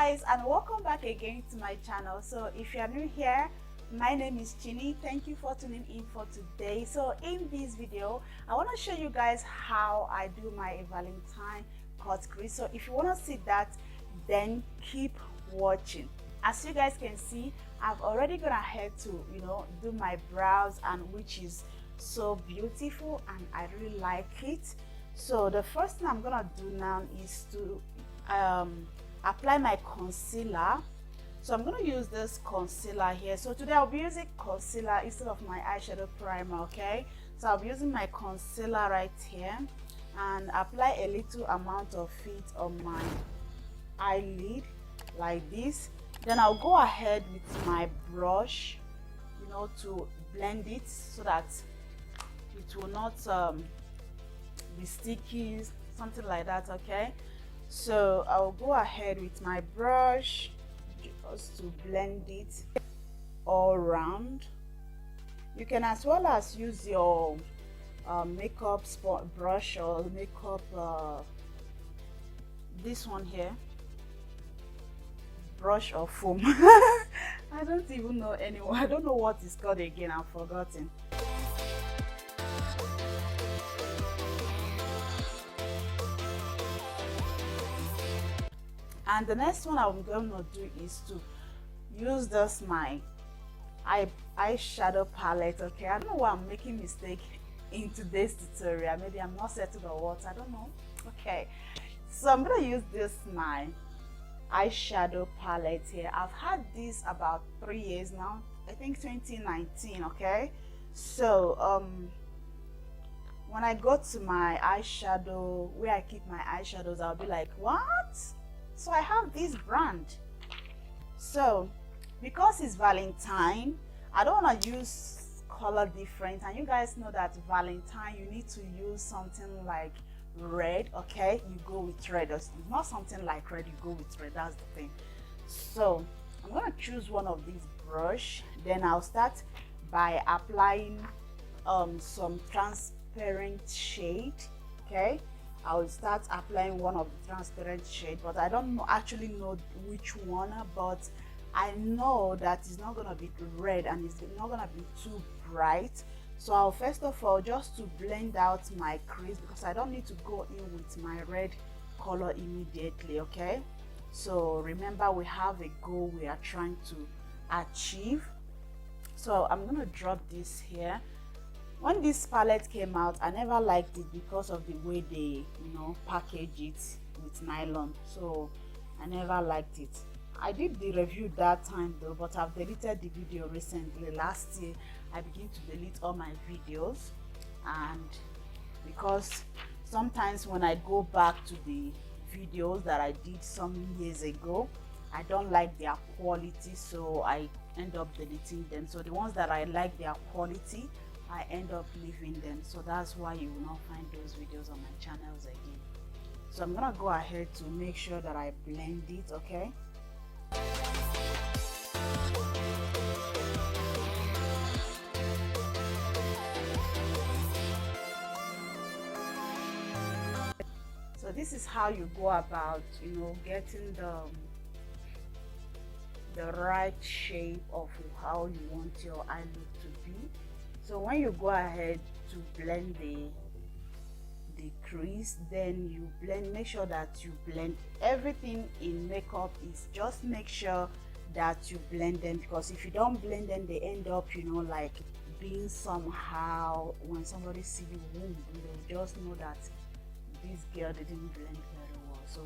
guys, and welcome back again to my channel. So if you are new here, my name is Chini. Thank you for tuning in for today. So in this video I want to show you guys how I do my Valentine cut crease. So if you want to see that, then keep watching. As you guys can see, I've already gone ahead to do my brows, and which is so beautiful and I really like it. So the first thing I'm gonna do now is to apply my concealer. So I'm going to use this concealer here. So today I'll be using concealer instead of my eyeshadow primer. Okay, so I'll be using my concealer right here and apply a little amount of it on my eyelid like this. Then I'll go ahead with my brush to blend it so that it will not be sticky, something like that. Okay, so I'll go ahead with my brush just to blend it all around. You can as well as use your makeup brush or makeup this one here, brush or foam. I don't even know anymore. I don't know what it's called again. I've forgotten. And the next one I'm going to do is to use this my eyeshadow palette. Okay, I don't know why I'm making mistake in today's tutorial. Maybe I'm not settled or what, I don't know. Okay, so I'm going to use this my eyeshadow palette here. I've had this about 3 years now, I think 2019. Okay, so when I go to my eyeshadow where I keep my eyeshadows, I'll be like, what? So I have this brand. So because it's Valentine, I don't want to use color different, and you guys know that Valentine you need to use something like red. Okay, you go with red, or not something like red, you go with red. That's the thing. So I'm going to choose one of these brush. Then I'll start by applying some transparent shade. Okay, I will start applying one of the transparent shade, but I don't actually know which one, but I know that it's not gonna be red and it's not gonna be too bright. So I'll first of all just to blend out my crease, because I don't need to go in with my red color immediately. Okay, so remember we have a goal we are trying to achieve. So I'm gonna drop this here. When this palette came out, I never liked it because of the way they package it with nylon. So I never liked it. I did the review that time though, but I've deleted the video recently. Last year I began to delete all my videos, and because sometimes when I go back to the videos that I did some years ago, I don't like their quality, so I end up deleting them. So the ones that I like their quality, I end up leaving them. So that's why you will not find those videos on my channels again. So I'm gonna go ahead to make sure that I blend it. Okay, so this is how you go about getting the right shape of how you want your eye look to be. So when you go ahead to blend the crease, then you make sure that you blend everything in makeup. Is just make sure that you blend them, because if you don't blend them, they end up like being somehow. When somebody see you, they'll just know that this girl didn't blend very well. So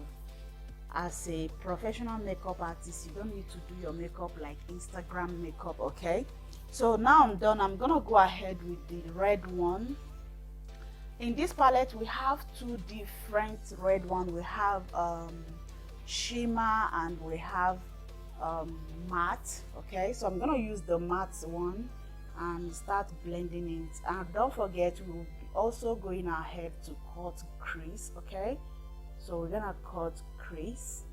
as a professional makeup artist, you don't need to do your makeup like Instagram makeup. Okay, so now I'm done. I'm gonna go ahead with the red one. In this palette we have two different red one. We have shimmer and we have matte. Okay, so I'm gonna use the matte one and start blending it. And don't forget, we will be also going ahead to cut crease. Okay, so we're gonna cut crease.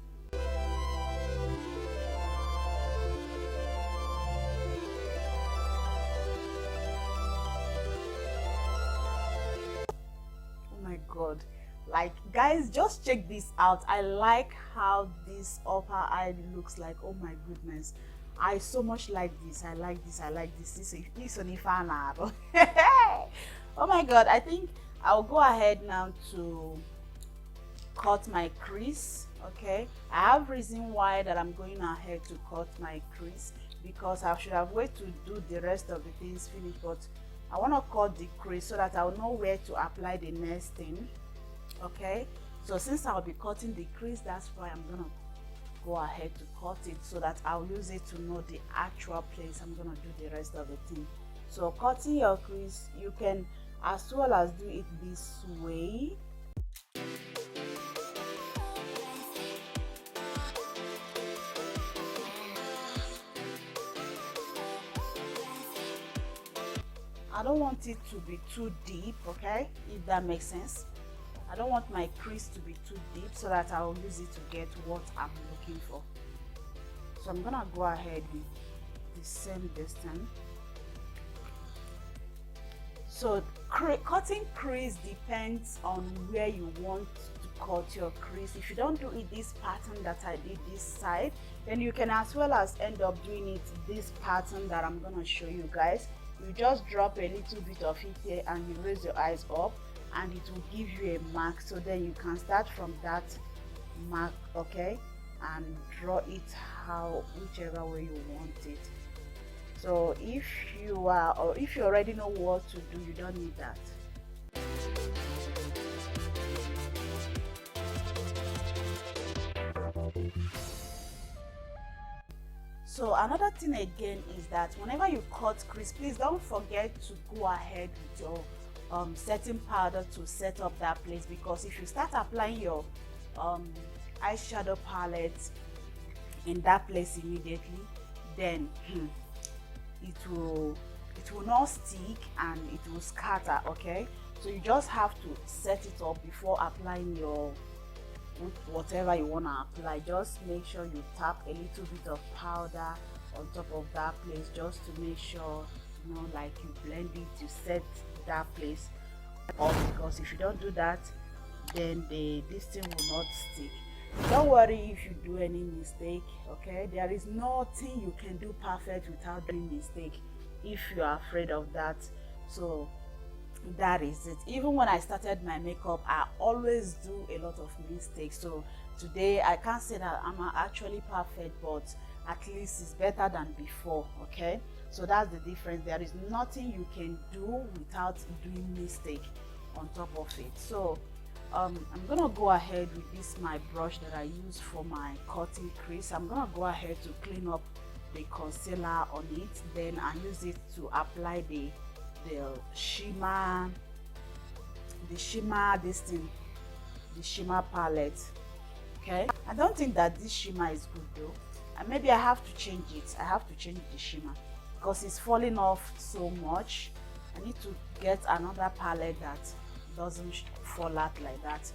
Oh my god, Like, guys, just check this out. I like how this upper eye looks like. Oh my goodness, I so much like this. I like this. I like this. This only fan. Oh my god, I think I'll go ahead now to cut my crease. Okay, I have reason why that I'm going ahead to cut my crease, because I should have waited to do the rest of the things finished, but I want to cut the crease so that I'll know where to apply the next thing. Okay, so since I'll be cutting the crease, that's why I'm gonna go ahead to cut it, so that I'll use it to know the actual place I'm gonna do the rest of the thing. So cutting your crease, you can as well as do it this way. I don't want it to be too deep, okay, if that makes sense. I don't want my crease to be too deep, so that I'll use it to get what I'm looking for. So I'm gonna go ahead with the same distance. So cutting crease depends on where you want to cut your crease. If you don't do it this pattern that I did this side, then you can as well as end up doing it this pattern that I'm gonna show you guys. You just drop a little bit of it here and you raise your eyes up, and it will give you a mark. So then you can start from that mark, okay, and draw it whichever way you want it. So if you already know what to do, you don't need that. So another thing again is that whenever you cut crease, please don't forget to go ahead with your setting powder to set up that place, because if you start applying your eyeshadow palette in that place immediately, then it will not stick and it will scatter. Okay, so you just have to set it up before applying your whatever you want to apply. Just make sure you tap a little bit of powder on top of that place, just to make sure, you know, like you blend it, you set that place up, because if you don't do that, then this thing will not stick. Don't worry if you do any mistake, okay? There is nothing you can do perfect without doing mistake, if you are afraid of that. So that is it. Even when I started my makeup, I always do a lot of mistakes. So today I can't say that I'm actually perfect, but at least it's better than before. Okay, so that's the difference. There is nothing you can do without doing mistake on top of it. So I'm gonna go ahead with this my brush that I use for my cutting crease. I'm gonna go ahead to clean up the concealer on it, then I use it to apply the shimmer palette. Okay, I don't think that this shimmer is good though, and maybe I have to change it. I have to change the shimmer because it's falling off so much. I need to get another palette that doesn't fall out like that.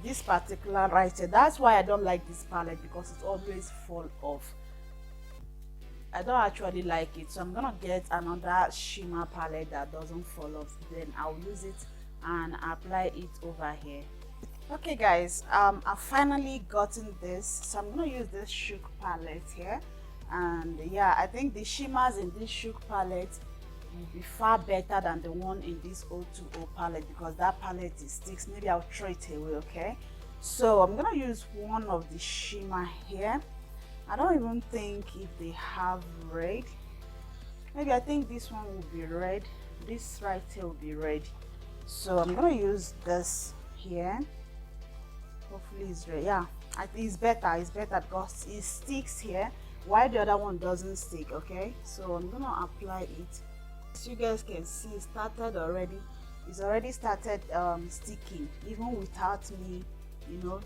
This particular right here, that's why I don't like this palette, because it always fall off. I don't actually like it, so I'm gonna get another shimmer palette that doesn't fall off, then I'll use it and apply it over here. Okay guys, I've finally gotten this, so I'm gonna use this Shook palette here, and yeah, I think the shimmers in this Shook palette will be far better than the one in this 020 palette, because that palette is sticks. Maybe I'll throw it away. Okay, so I'm gonna use one of the shimmer here. I don't even think if they have red. Maybe I think this one will be red. This right here will be red. So I'm gonna use this here. Hopefully it's red. Yeah, I think it's better. It's better because it sticks here, while the other one doesn't stick. Okay, so I'm gonna apply it. As you guys can see, it started already. It's already started sticking, even without me, you know,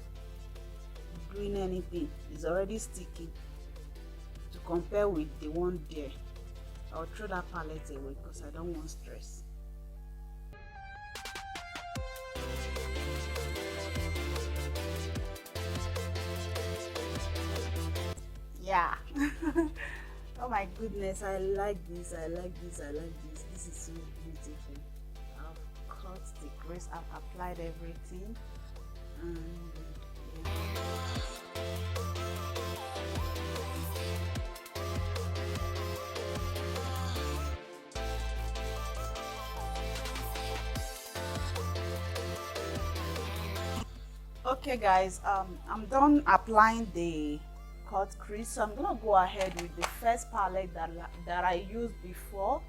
doing anything. It's already sticking, to compare with the one there. I'll throw that palette away because I don't want stress. Yeah. Oh my goodness, I like this, I like this, I like this. This is so beautiful. I've cut the crease, I've applied everything. Okay guys, I'm done applying the cut crease, so I'm gonna go ahead with the first palette that I used before.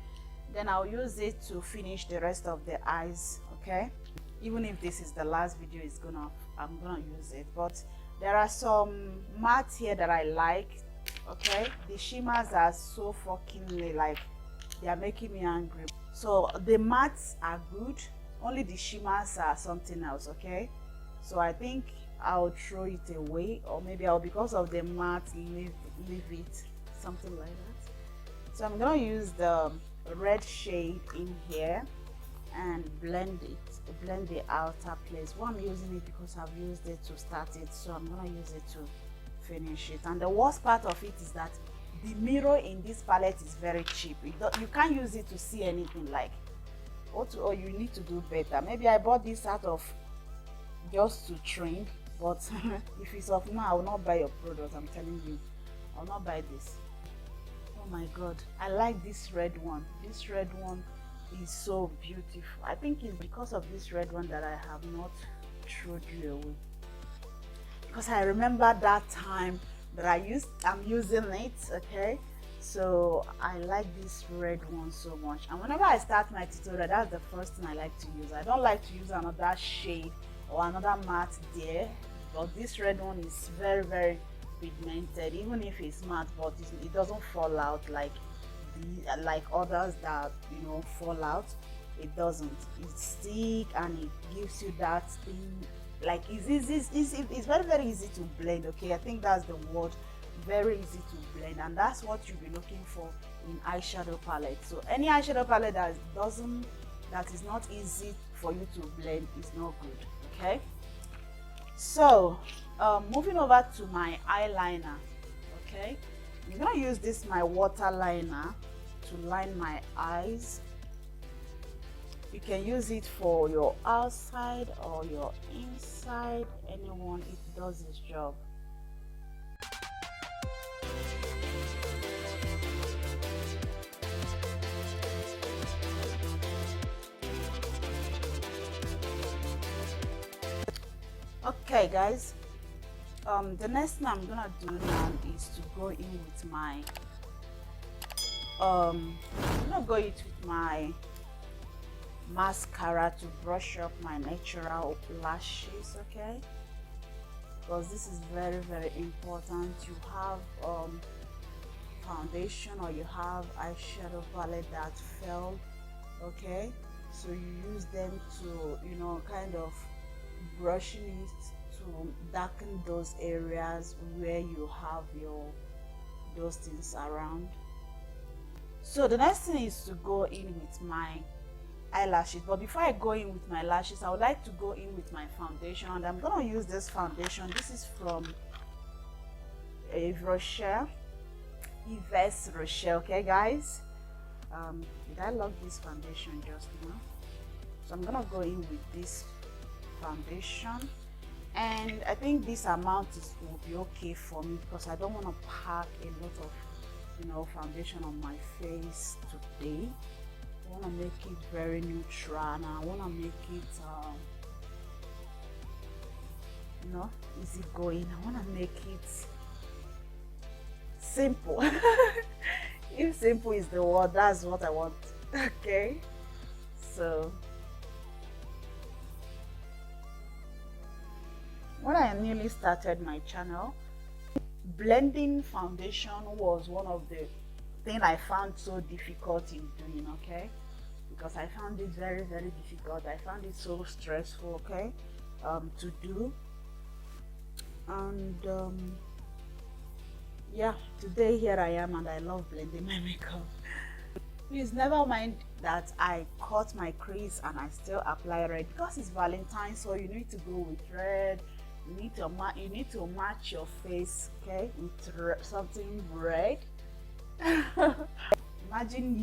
Then I'll use it to finish the rest of the eyes. Okay, even if this is the last video, I'm gonna use it. But there are some mattes here that I like. Okay, the shimmers are so fucking like, they are making me angry. So the mattes are good, only the shimmers are something else. Okay, so I think I'll throw it away, or maybe I'll, because of the matte, leave it, something like that. So I'm gonna use the red shade in here and blend the outer place. Well, I'm using it because I've used it to start it, so I'm gonna use it to finish it. And the worst part of it is that the mirror in this palette is very cheap. You can't use it to see anything. Like, or you need to do better. Maybe I bought this out of just to trend, but if it's of now, I will not buy your product. I'm telling you, I'll not buy this. Oh my god, I like this red one. This red one is so beautiful. I think it's because of this red one that I have not thrown you away, because I remember that time that I'm using it. Okay, so I like this red one so much, and whenever I start my tutorial, that's the first thing I like to use. I don't like to use another shade or another matte there, but this red one is very, very pigmented, even if it's matte, but it doesn't fall out like others that, you know, fall out. It doesn't. It's thick and it gives you that thing. Like, it's very, very easy to blend. Okay, I think that's the word, very easy to blend, and that's what you'll be looking for in eyeshadow palette. So any eyeshadow palette that is not easy for you to blend is not good. Okay, so moving over to my eyeliner. Okay, I'm gonna use this, my water liner, to line my eyes. You can use it for your outside or your inside, anyone, it does its job. Okay guys, the next thing I'm gonna do now is to go in with my mascara to brush up my natural lashes. Okay, because this is very, very important. You have foundation or you have eyeshadow palette that fell. Okay, so you use them to, you know, kind of brushing it to darken those areas where you have those things around. So the next thing is to go in with my eyelashes, but before I go in with my lashes, I would like to go in with my foundation, and I'm gonna use this foundation. This is from Yves Rocher. Okay guys, did I lock this foundation just now? So I'm gonna go in with this foundation, and I think this amount will be okay for me, because I don't want to pack a lot of, you know, foundation on my face today. I want to make it very neutral, and I want to make it you know, easy going. I want to make it simple. If simple is the word, that's what I want. Okay, so when I newly started my channel, blending foundation was one of the things I found so difficult in doing. Okay, because I found it very, very difficult. I found it so stressful, okay, to do. And yeah, today here I am, and I love blending my makeup. Please never mind that I cut my crease and I still apply red, because it's Valentine, so you need to go with red. You need to match your face, okay, with something red. Imagine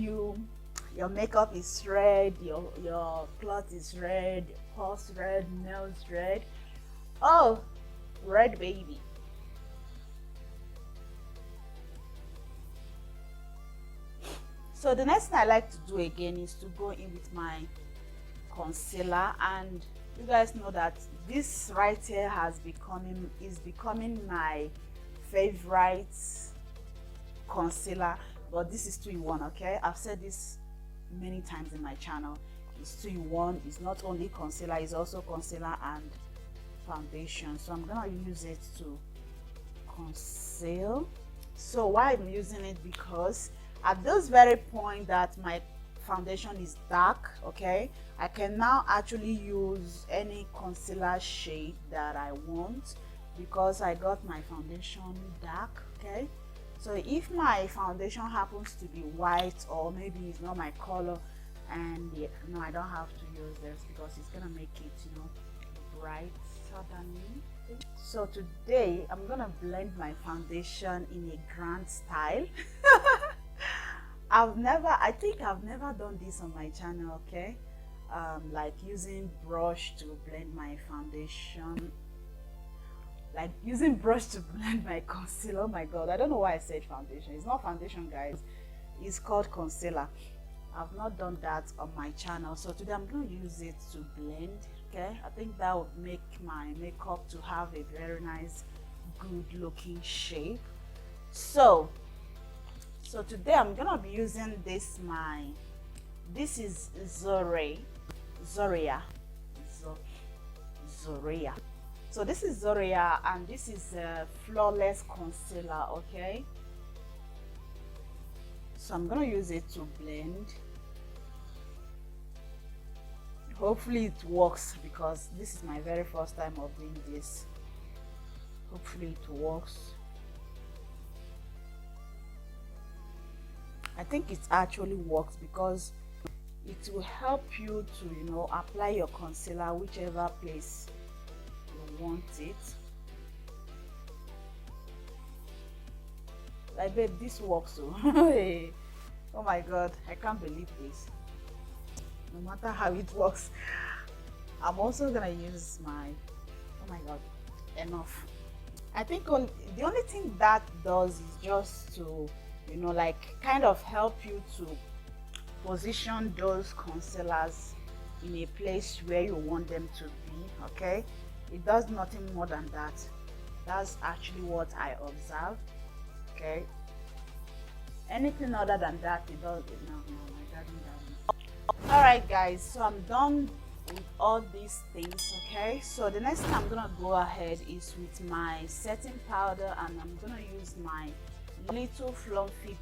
your makeup is red, your cloth is red, purse red, nails red. Oh, red baby. So the next thing I like to do again is to go in with my concealer, and you guys know that this right here is becoming my favorite concealer, but this is 2-in-1. Okay, I've said this many times in my channel. It's 2-in-1. It's not only concealer, it's also concealer and foundation. So I'm gonna use it to conceal. So why I'm using it, because at this very point that my foundation is dark, okay, I can now actually use any concealer shade that I want, because I got my foundation dark. Okay, so if my foundation happens to be white, or maybe it's not my color, and no, I don't have to use this because it's gonna make it, you know, brighter than me. So today I'm gonna blend my foundation in a grand style. I think I've never done this on my channel. Okay, like using brush to blend my foundation, like using brush to blend my concealer. Oh my god, I don't know why I said foundation. It's not foundation, guys, it's called concealer. I've not done that on my channel, so today I'm going to use it to blend. Okay, I think that would make my makeup to have a very nice, good looking shape. So today I'm gonna be using this is Zorea. So this is Zorea, and this is a flawless concealer. Okay, so I'm gonna use it to blend. Hopefully it works, because this is my very first time of doing this. Hopefully it works. I think it actually works, because it will help you to, you know, apply your concealer whichever place you want it. Like, babe, this works. So oh my god, I can't believe this. No matter how it works, I'm also gonna use my, oh my god, enough. I think the only thing that does is just to, you know, like kind of help you to position those concealers in a place where you want them to be. Okay, it does nothing more than that. That's actually what I observed. Okay, anything other than that, it does it. No, my daddy doesn't. All right, guys, so I'm done with all these things. Okay, so the next thing I'm gonna go ahead is with my setting powder, and I'm gonna use my little fluffy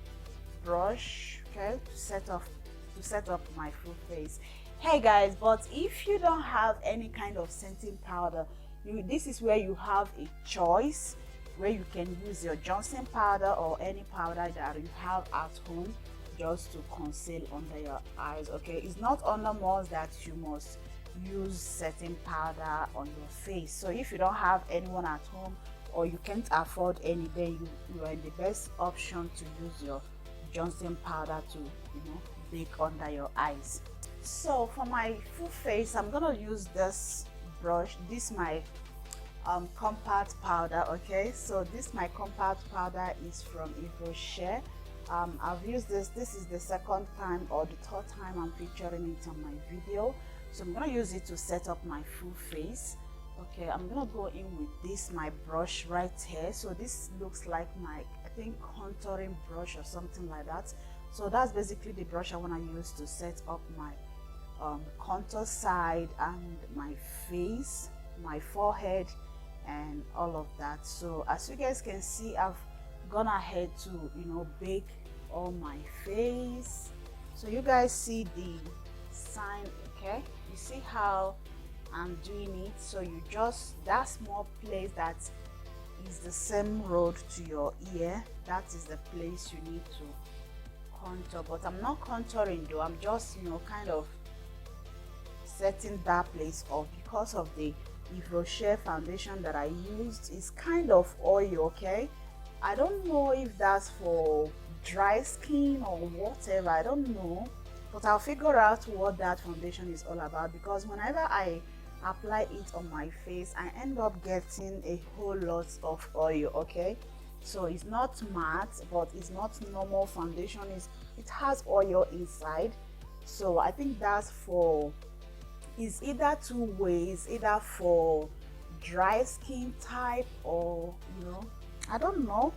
brush, okay, to set up my full face. Hey guys, but if you don't have any kind of setting powder, this is where you have a choice, where you can use your Johnson powder or any powder that you have at home just to conceal under your eyes. Okay, it's not under must that you must use setting powder on your face. So if you don't have anyone at home, or you can't afford any, then you are the best option to use your Johnson powder to, you know, bake under your eyes. So for my full face, I'm gonna use this brush. This is my compact powder. Okay, so my compact powder is from Yves Rocher. I've used this is the second time or the third time I'm featuring it on my video. So I'm gonna use it to set up my full face. Okay, I'm gonna go in with my brush right here. So this looks like my, I think, contouring brush or something like that. So that's basically the brush I want to use to set up my contour side and my face, my forehead, and all of that. So as you guys can see, I've gone ahead to, you know, bake all my face. So you guys see the sign. Okay, you see how I'm doing it. So you just, that small place that is the same road to your ear, that is the place you need to contour. But I'm not contouring though, I'm just, you know, kind of setting that place off, because of the Yves Rocher foundation that I used is kind of oil. Okay, I don't know if that's for dry skin or whatever, I don't know, but I'll figure out what that foundation is all about, because whenever I apply it on my face, I end up getting a whole lot of oil. Okay, so it's not matte, but it's not normal foundation, it has oil inside. So I think that's for It's either two ways, either for dry skin type or, you know, I don't know,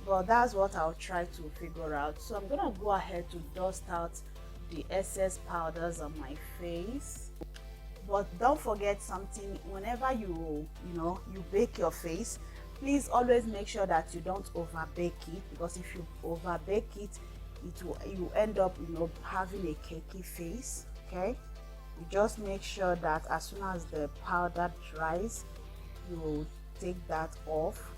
but that's what I'll try to figure out. So I'm gonna go ahead to dust out the excess powders on my face. But don't forget something, whenever you bake your face, please always make sure that you don't over bake it, because if you over bake it, you end up, you know, having a cakey face. Okay, you just make sure that as soon as the powder dries, you will take that off.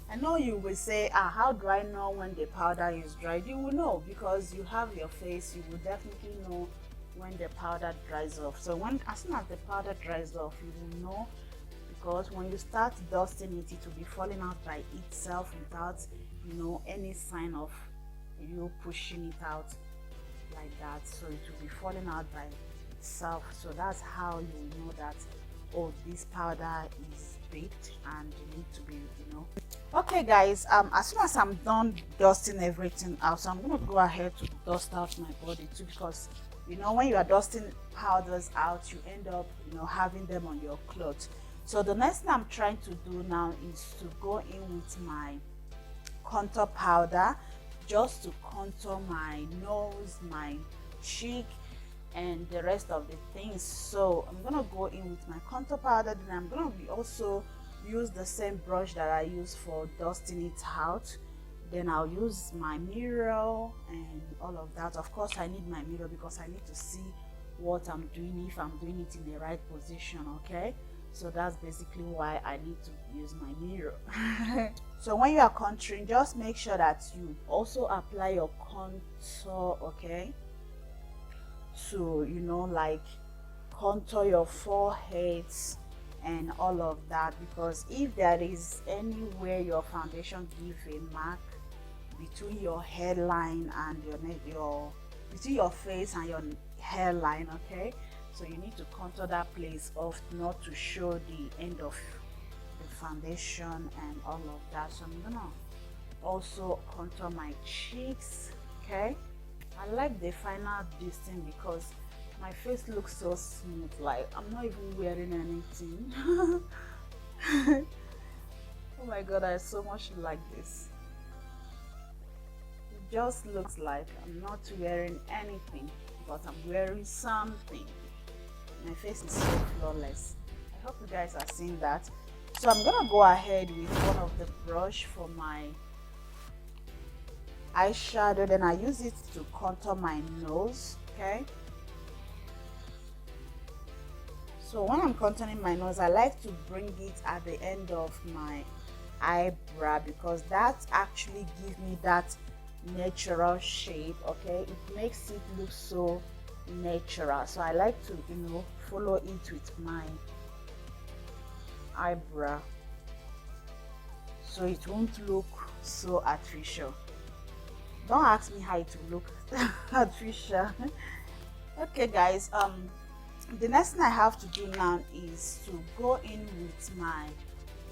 I know you will say, how do I know when the powder is dried? You will know because you have your face. You will definitely know when the powder dries off. So as soon as the powder dries off, you will know, because when you start dusting it, it will be falling out by itself without, you know, any sign of you pushing it out like that. So it will be falling out by itself. So that's how you know that, oh, this powder is baked and you need to be, you know. Okay guys, as soon as I'm done dusting everything out, so I'm going to go ahead to dust out my body too, because, you know, when you are dusting powders out, you end up, you know, having them on your clothes. So the next thing I'm trying to do now is to go in with my contour powder, just to contour my nose, my cheek, and the rest of the things. So I'm gonna go in with my contour powder, then I'm gonna be also use the same brush that I use for dusting it out. Then I'll use my mirror and all of that. Of course I need my mirror because I need to see what I'm doing, if I'm doing it in the right position. Okay, so that's basically why I need to use my mirror. So when you are contouring, just make sure that you also apply your contour, okay, to, you know, like contour your foreheads and all of that, because if there is anywhere your foundation give a mark between your hairline and between your face and your hairline, okay, so you need to contour that place off, not to show the end of the foundation and all of that. So I'm gonna also contour my cheeks. Okay, I like the final distance because my face looks so smooth, like I'm not even wearing anything. Oh my god, I so much like this. It just looks like I'm not wearing anything, but I'm wearing something. My face is so flawless. I hope you guys are seeing that. So I'm gonna go ahead with one of the brush for my eyeshadow, then I use it to contour my nose. Okay, so when I'm contouring my nose, I like to bring it at the end of my eyebrow, because that actually gives me that natural shape. Okay, it makes it look so natural. So I like to, you know, follow it with my eyebrow so it won't look so artificial. Don't ask me how it will look artificial. Okay guys, the next thing I have to do now is to go in with my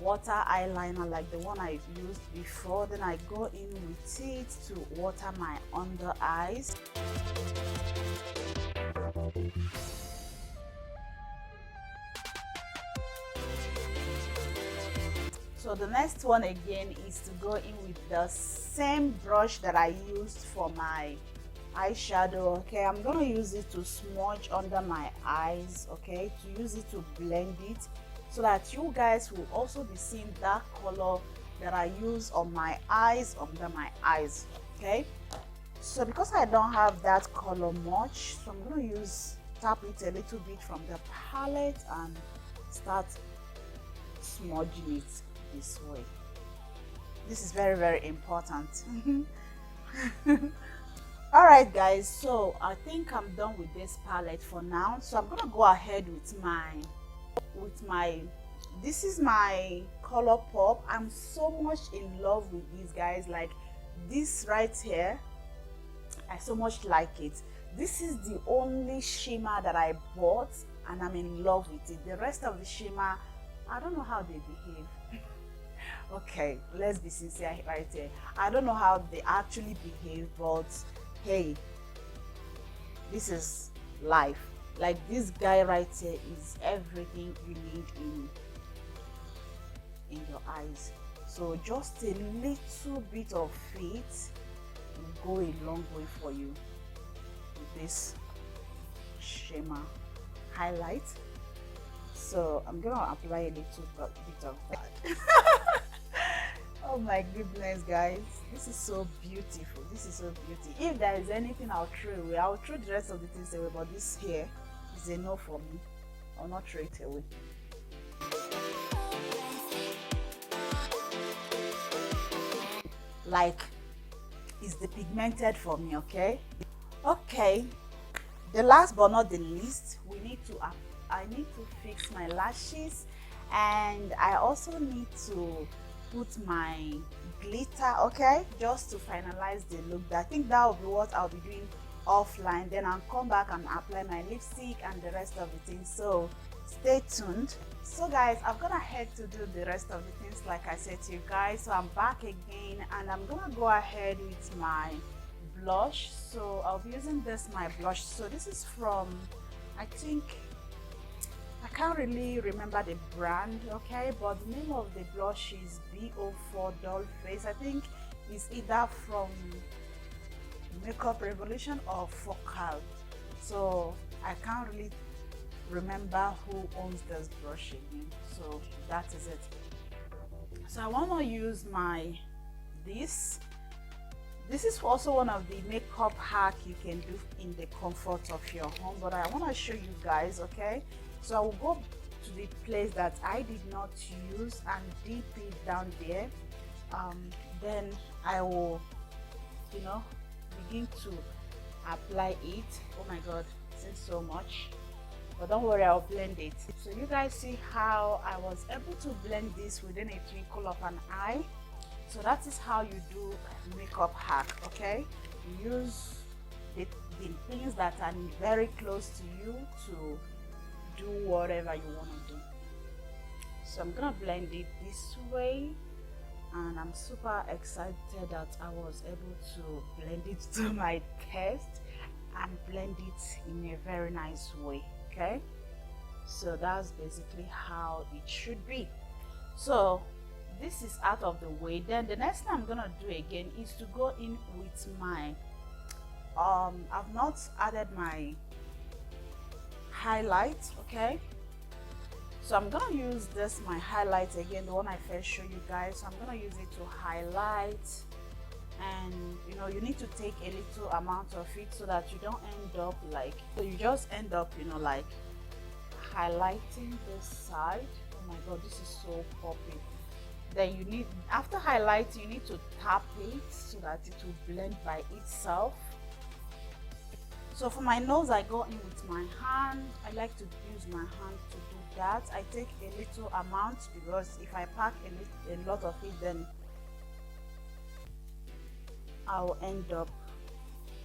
water eyeliner, like the one I've used before. Then I go in with it to water my under eyes. So the next one again is to go in with the same brush that I used for my eyeshadow. Okay, I'm gonna use it to smudge under my eyes, okay, to use it to blend it, so that you guys will also be seeing that color that I use on my eyes, under my eyes. Okay, so because I don't have that color much, so I'm gonna tap it a little bit from the palette and start smudging it this way. This is very, very important. All right guys, so I think I'm done with this palette for now. So I'm gonna go ahead with my this is my color pop. I'm so much in love with these guys. Like this right here, I so much like it. This is the only shimmer that I bought and I'm in love with it. The rest of the shimmer, I don't know how they behave. Okay, let's be sincere right here. I don't know how they actually behave, but hey, this is life. Like this guy right here is everything you need in your eyes. So just a little bit of it will go a long way for you with this shimmer highlight. So I'm gonna apply a little bit of that. Oh my goodness, guys, this is so beautiful. This is so beautiful. If there is anything I'll throw away, I'll throw the rest of the things away, but this here is a no for me. I'll not throw it away. Like, it's the pigmented for me. Okay, the last but not the least, I need to fix my lashes, and I also need to put my glitter, okay, just to finalize the look. I think that will be what I'll be doing offline. Then I'll come back and apply my lipstick and the rest of the things, so stay tuned. So guys, I'm gonna head to do the rest of the things like I said to you guys. So I'm back again, and I'm gonna go ahead with my blush. So I'll be using my blush. So this is from, I think, I can't really remember the brand, okay, but the name of the blush is BO4 Doll Face. I think it's either from Makeup Revolution or Focal. So I can't really remember who owns this brush again. So that is it. So I want to use this is also one of the makeup hack you can do in the comfort of your home, but I want to show you guys, okay. So I will go to the place that I did not use and dip it down there. Then I will, begin to apply it. Oh my god, it's so much, but don't worry, I'll blend it. So you guys see how I was able to blend this within a twinkle of an eye. So that is how you do makeup hack, okay. You use the things that are very close to you to do whatever you want to do. So I'm gonna blend it this way, and I'm super excited that I was able to blend it to my taste and blend it in a very nice way, okay. So that's basically how it should be. So this is out of the way. Then the next thing I'm gonna do again is to go in with my I've not added my highlight, okay. So I'm gonna use my highlight again, the one I first showed you guys. So I'm gonna use it to highlight, and you need to take a little amount of it so that you don't end up like, so you just end up like highlighting this side. Oh my god, this is so poppy. Then after highlighting, you need to tap it so that it will blend by itself. So for my nose, I go in with my hand. I like to use my hand to do that. I take a little amount, because if I pack a lot of it, then I'll end up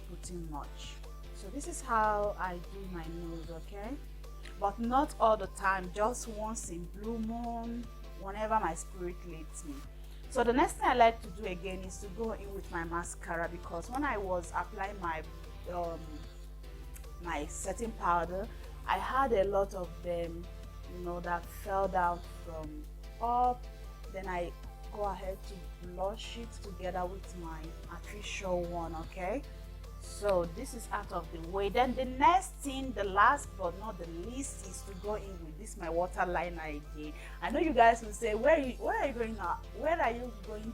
putting much. So this is how I do my nose, okay, but not all the time, just once in blue moon, whenever my spirit leads me. So the next thing I like to do again is to go in with my mascara, because when I was applying my setting powder, I had a lot of them that fell down from up. Then I go ahead to blush it together with my artificial one, okay. So this is out of the way. Then the next thing, the last but not the least, is to go in with this my waterliner again. I know you guys will say, where are you going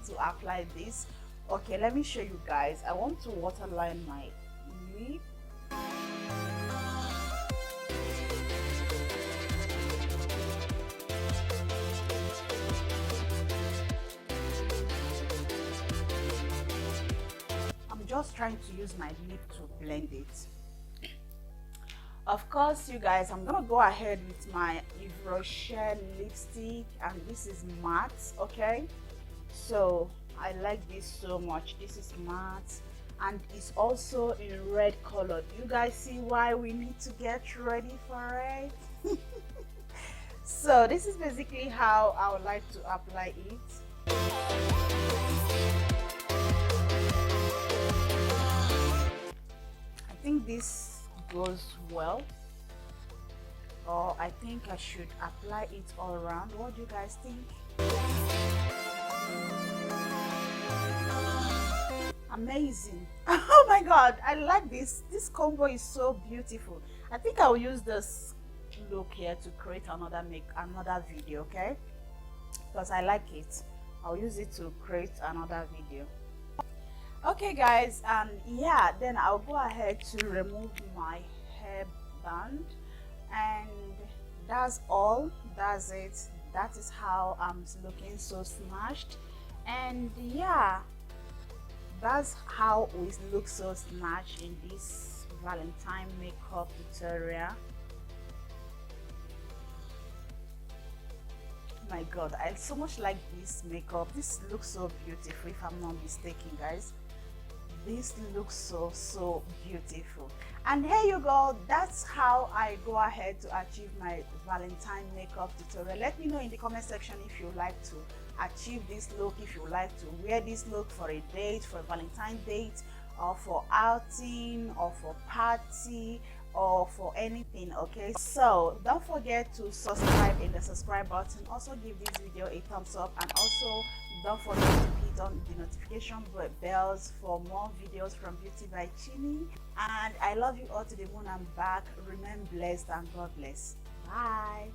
to apply this? Okay, let me show you guys. I want to waterline my lip. Just trying to use my lip to blend it. Of course, you guys, I'm gonna go ahead with my Yves Rocher lipstick, and this is matte, okay. So I like this so much. This is matte, and it's also in red color. You guys see why we need to get ready for it? So this is basically how I would like to apply it. I think this goes well. or I think I should apply it all around. What do you guys think? Amazing. Oh my god, I like this combo is so beautiful. I think I'll use this look here to create another video, okay, because I like it. I'll use it to create another video. Okay guys, and yeah, then I'll go ahead to remove my hairband, and that's all. That's it. That is how I'm looking so snatched. And yeah, that's how we look so snatched in this Valentine makeup tutorial. My god, I so much like this makeup. This looks so beautiful, if I'm not mistaken, guys. This looks so beautiful. And here you go. That's how I go ahead to achieve my Valentine makeup tutorial. Let me know in the comment section if you like to achieve this look, if you like to wear this look for a date, for a Valentine date, or for outing, or for party, or for anything. Okay, so don't forget to subscribe in the subscribe button. Also give this video a thumbs up, and also don't forget to hit on the notification bells for more videos from Beauty by Chini. And I love you all to the moon and back. Remain blessed and God bless. Bye.